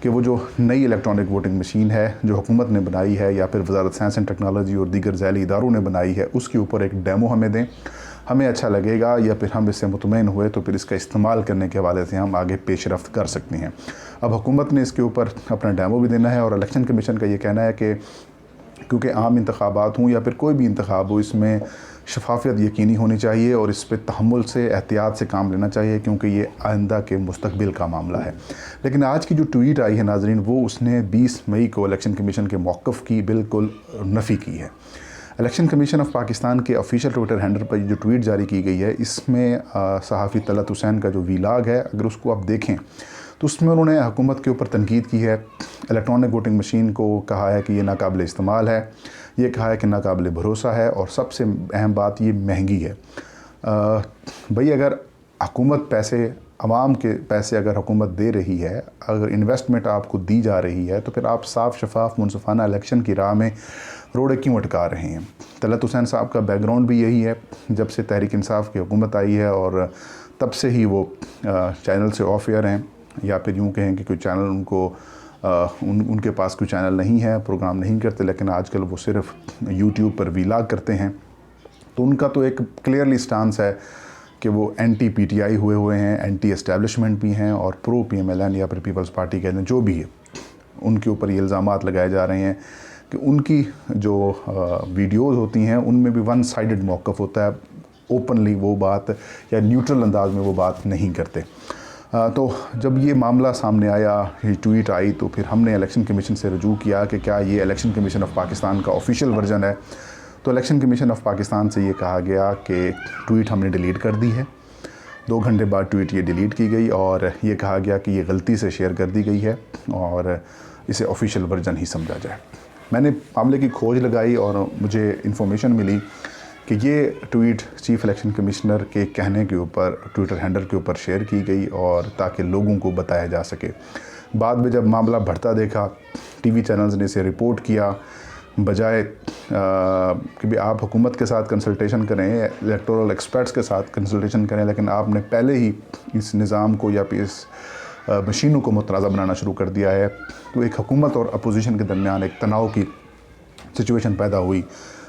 کہ وہ جو نئی الیکٹرانک ووٹنگ مشین ہے جو حکومت نے بنائی ہے یا پھر وزارت سائنس اینڈ ٹیکنالوجی اور دیگر ذیلی اداروں نے بنائی ہے اس کے اوپر ایک ڈیمو ہمیں دیں. ہمیں اچھا لگے گا یا پھر ہم اس سے مطمئن ہوئے تو پھر اس کا استعمال کرنے کے حوالے سے ہم آگے پیش رفت کر سکتے ہیں. اب حکومت نے اس کے اوپر اپنا ڈیمو بھی دینا ہے اور الیکشن کمیشن کا یہ کہنا ہے کہ کیونکہ عام انتخابات ہوں یا پھر کوئی بھی انتخاب ہو اس میں شفافیت یقینی ہونی چاہیے اور اس پہ تحمل سے احتیاط سے کام لینا چاہیے کیونکہ یہ آئندہ کے مستقبل کا معاملہ ہے. لیکن آج کی جو ٹویٹ آئی ہے ناظرین وہ اس نے 20 مئی کو الیکشن کمیشن کے موقف کی بالکل نفی کی ہے. الیکشن کمیشن آف پاکستان کے آفیشیل ٹویٹر ہینڈل پر جو ٹویٹ جاری کی گئی ہے اس میں صحافی طلعت حسین کا جو ویلاگ ہے اگر اس کو آپ دیکھیں تو اس میں انہوں نے حکومت کے اوپر تنقید کی ہے. الیکٹرانک ووٹنگ مشین کو کہا ہے کہ یہ ناقابل استعمال ہے, یہ کہا ہے کہ ناقابل بھروسہ ہے اور سب سے اہم بات یہ مہنگی ہے. بھئی اگر حکومت پیسے عوام کے پیسے اگر حکومت دے رہی ہے, اگر انویسٹمنٹ آپ کو دی جا رہی ہے تو پھر آپ صاف شفاف منصفانہ الیکشن کی راہ میں روڑے کیوں اٹکا رہے ہیں. طلعت حسین صاحب کا بیک گراؤنڈ بھی یہی ہے, جب سے تحریک انصاف کی حکومت آئی ہے اور تب سے ہی وہ چینل سے آف ایئر ہیں یا پھر یوں کہیں کہ کوئی چینل ان کو ان کے پاس کوئی چینل نہیں ہے, پروگرام نہیں کرتے, لیکن آج کل وہ صرف یوٹیوب پر ویلاگ کرتے ہیں. تو ان کا تو ایک کلیئرلی سٹانس ہے کہ وہ اینٹی پی ٹی آئی ہوئے ہیں, اینٹی اسٹیبلشمنٹ بھی ہیں اور پرو پی ایم ایل این یا پھر پیپلز پارٹی کہتے ہیں جو بھی ہے. ان کے اوپر یہ الزامات لگائے جا رہے ہیں کہ ان کی جو ویڈیوز ہوتی ہیں ان میں بھی ون سائیڈڈ موقف ہوتا ہے, اوپنلی وہ بات یا نیوٹرل انداز میں وہ بات نہیں کرتے. تو جب یہ معاملہ سامنے آیا, یہ ٹویٹ آئی, تو پھر ہم نے الیکشن کمیشن سے رجوع کیا کہ کیا یہ الیکشن کمیشن آف پاکستان کا آفیشیل ورژن ہے. تو الیکشن کمیشن آف پاکستان سے یہ کہا گیا کہ ٹویٹ ہم نے ڈیلیٹ کر دی ہے. 2 گھنٹے بعد ٹویٹ یہ ڈیلیٹ کی گئی اور یہ کہا گیا کہ یہ غلطی سے شیئر کر دی گئی ہے اور اسے آفیشیل ورژن ہی سمجھا جائے. میں نے معاملے کی کھوج لگائی اور مجھے انفارمیشن ملی کہ یہ ٹویٹ چیف الیکشن کمشنر کے کہنے کے اوپر ٹویٹر ہینڈل کے اوپر شیئر کی گئی اور تاکہ لوگوں کو بتایا جا سکے. بعد میں جب معاملہ بڑھتا دیکھا ٹی وی چینلز نے اسے رپورٹ کیا, بجائے کہ بھی آپ حکومت کے ساتھ کنسلٹیشن کریں, الیکٹورل ایکسپرٹس کے ساتھ کنسلٹیشن کریں, لیکن آپ نے پہلے ہی اس نظام کو یا پھر اس مشینوں کو متنازع بنانا شروع کر دیا ہے. تو ایک حکومت اور اپوزیشن کے درمیان ایک تناؤ کی سچویشن پیدا ہوئی.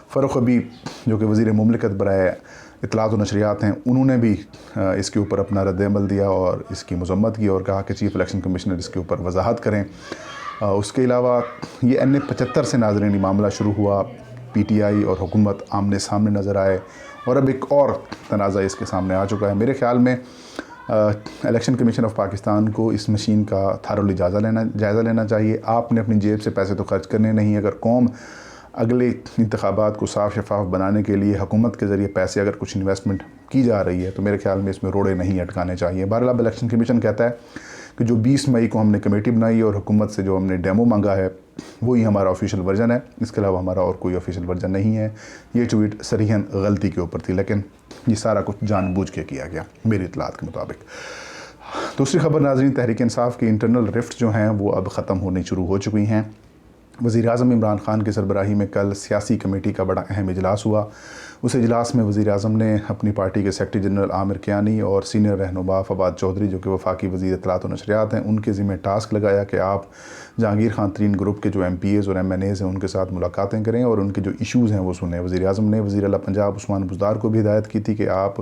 فاروق حبیب جو کہ وزیر مملکت برائے اطلاعات و نشریات ہیں, انہوں نے بھی اس کے اوپر اپنا رد عمل دیا اور اس کی مذمت کی اور کہا کہ چیف الیکشن کمشنر اس کے اوپر وضاحت کریں. اس کے علاوہ یہ N75 سے ناظرین معاملہ شروع ہوا, پی ٹی آئی اور حکومت آمنے سامنے نظر آئے اور اب ایک اور تنازع اس کے سامنے آ چکا ہے. میرے خیال میں الیکشن کمیشن آف پاکستان کو اس مشین کا تھارلی جائزہ لینا چاہیے. آپ نے اپنی جیب سے پیسے تو خرچ کرنے نہیں. اگر قوم اگلے انتخابات کو صاف شفاف بنانے کے لیے حکومت کے ذریعے پیسے اگر کچھ انویسٹمنٹ کی جا رہی ہے تو میرے خیال میں اس میں روڑے نہیں اٹکانے چاہیے. بہرحال الیکشن کمیشن کہتا ہے کہ جو 20 مئی کو ہم نے کمیٹی بنائی اور حکومت سے جو ہم نے ڈیمو مانگا ہے وہی ہمارا آفیشیل ورژن ہے, اس کے علاوہ ہمارا اور کوئی آفیشیل ورژن نہیں ہے. یہ ٹویٹ صریحاً غلطی کے اوپر تھی, لیکن یہ سارا کچھ جان بوجھ کے کیا گیا میری اطلاعات کے مطابق. دوسری خبر ناظرین, تحریک انصاف کی انٹرنل رفٹ جو ہیں وہ اب ختم ہونی شروع ہو چکی ہیں. وزیر اعظم عمران خان کی سربراہی میں کل سیاسی کمیٹی کا بڑا اہم اجلاس ہوا. اس اجلاس میں وزیر اعظم نے اپنی پارٹی کے سیکرٹری جنرل عامر کیانی اور سینئر رہنما فواد چودھری جو کہ وفاقی وزیر اطلاعات و نشریات ہیں ان کے ذمہ ٹاسک لگایا کہ آپ جہانگیر خان ترین گروپ کے جو ایم پی ایز اور ایم این ایز ہیں ان کے ساتھ ملاقاتیں کریں اور ان کے جو ایشوز ہیں وہ سنیں. وزیر اعظم نے وزیر اعلیٰ پنجاب عثمان بزدار کو بھی ہدایت کی تھی کہ آپ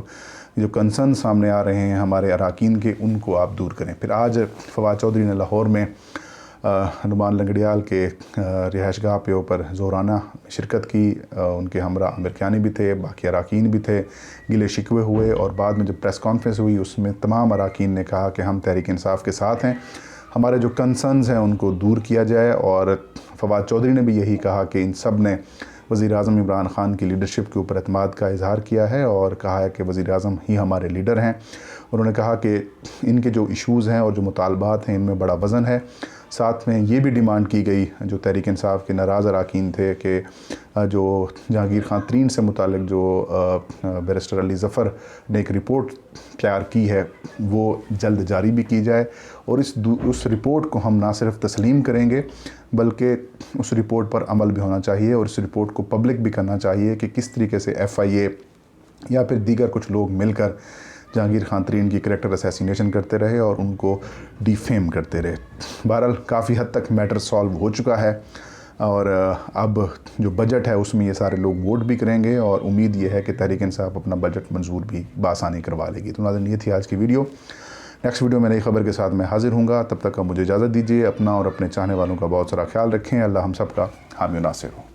جو کنسرن سامنے آ رہے ہیں ہمارے اراکین کے ان کو آپ دور کریں. پھر آج فواد چودھری نے لاہور میں ہنومان لنگڑیال کے رہائش گاہ پہ اوپر زورانہ شرکت کی. ان کے ہمراہ عامر کیانی بھی تھے, باقی اراکین بھی تھے, گلے شکوے ہوئے اور بعد میں جب پریس کانفرنس ہوئی اس میں تمام اراکین نے کہا کہ ہم تحریک انصاف کے ساتھ ہیں, ہمارے جو کنسرنز ہیں ان کو دور کیا جائے. اور فواد چودھری نے بھی یہی کہا کہ ان سب نے وزیر اعظم عمران خان کی لیڈرشپ کے اوپر اعتماد کا اظہار کیا ہے اور کہا ہے کہ وزیر اعظم ہی ہمارے لیڈر ہیں. انہوں نے کہا کہ ان کے جو ایشوز ہیں اور جو مطالبات ہیں ان میں بڑا وزن ہے. ساتھ میں یہ بھی ڈیمانڈ کی گئی جو تحریک انصاف کے ناراض اراکین تھے کہ جو جہانگیر خان ترین سے متعلق جو بیرسٹر علی ظفر نے ایک رپورٹ تیار کی ہے وہ جلد جاری بھی کی جائے اور اس رپورٹ کو ہم نہ صرف تسلیم کریں گے بلکہ اس رپورٹ پر عمل بھی ہونا چاہیے اور اس رپورٹ کو پبلک بھی کرنا چاہیے کہ کس طریقے سے ایف آئی اے یا پھر دیگر کچھ لوگ مل کر جہانگیر خان ترین کی کریکٹر اسیسینیشن کرتے رہے اور ان کو ڈیفیم کرتے رہے۔ بہرحال کافی حد تک میٹر سالو ہو چکا ہے اور اب جو بجٹ ہے اس میں یہ سارے لوگ ووٹ بھی کریں گے اور امید یہ ہے کہ تحریک انصاف اپنا بجٹ منظور بھی بآسانی کروا لے گی۔ تو ناظرین یہ تھی آج کی ویڈیو۔ نیکسٹ ویڈیو میں نئی خبر کے ساتھ میں حاضر ہوں گا، تب تک کا مجھے اجازت دیجیے۔ اپنا اور اپنے چاہنے والوں کا بہت سارا خیال رکھیں۔ اللہ ہم سب کا حامی و ناصر ہو۔